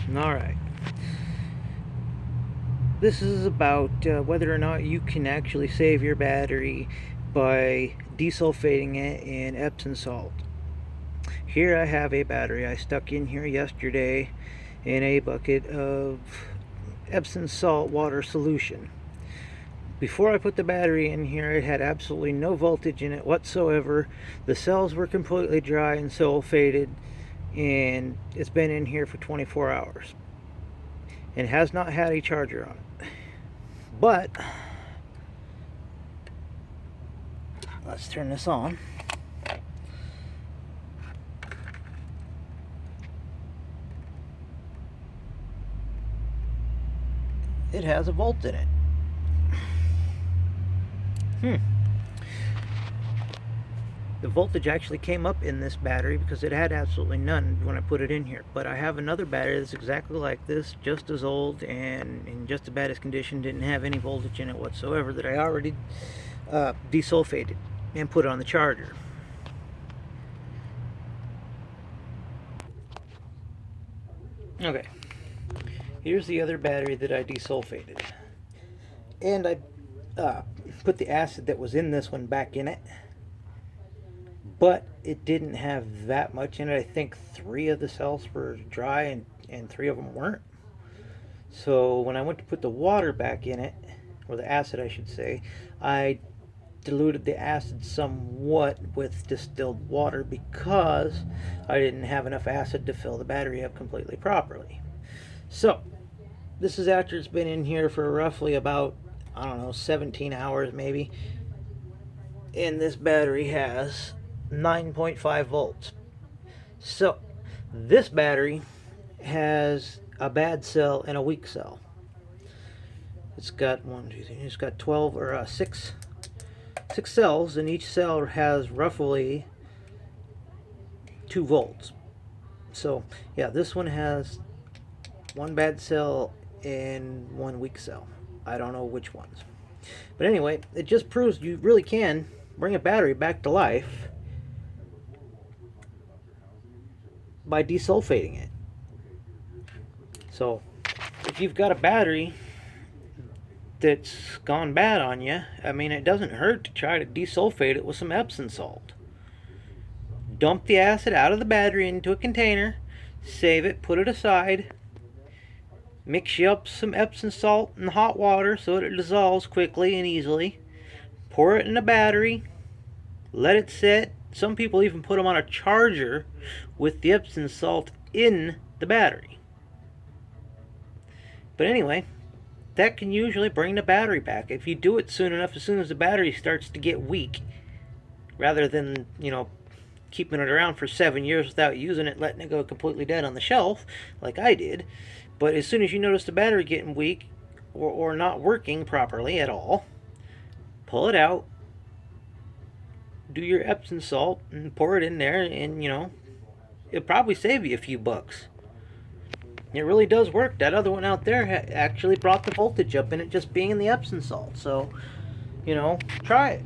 Alright. This is about whether or not you can actually save your battery by desulfating it in Epsom salt. Here I have a battery I stuck in here yesterday in a bucket of Epsom salt water solution. Before I put the battery in here, it had absolutely no voltage in it whatsoever. The cells were completely dry and sulfated, and it's been in here for 24 hours and has not had a charger on it. But let's turn this on. It has a volt in it. The voltage actually came up in this battery because it had absolutely none when I put it in here. But I have another battery that's exactly like this, just as old and in just as bad as condition, didn't have any voltage in it whatsoever, that I already desulfated and put on the charger. Okay, here's the other battery that I desulfated. And I put the acid that was in this one back in it. But it didn't have that much in it. I think 3 of the cells were dry and 3 of them weren't. So when I went to put the water back in it, or the acid I should say, I diluted the acid somewhat with distilled water because I didn't have enough acid to fill the battery up completely properly. So this is after it's been in here for roughly about, I don't know, 17 hours maybe. And this battery has 9.5 volts. So this battery has a bad cell and a weak cell. It's got it's got 12 or 6 cells, and each cell has roughly 2 volts. So yeah, this one has 1 bad cell and 1 weak cell. I don't know which ones. But anyway, it just proves you really can bring a battery back to life by desulfating it. So if you've got a battery that's gone bad on you, I mean, it doesn't hurt to try to desulfate it with some Epsom salt. Dump the acid out of the battery into a container, save it, put it aside, mix you up some Epsom salt in hot water so that it dissolves quickly and easily, pour it in a battery, let it sit. Some people even put them on a charger with the Epsom salt in the battery. But anyway, that can usually bring the battery back if you do it soon enough, as soon as the battery starts to get weak, rather than, keeping it around for 7 years without using it, letting it go completely dead on the shelf like I did. But as soon as you notice the battery getting weak or not working properly at all, pull it out, do your Epsom salt and pour it in there, and it'll probably save you a few bucks. It really does work. That other one out there actually brought the voltage up in it just being in the Epsom salt. So, try it.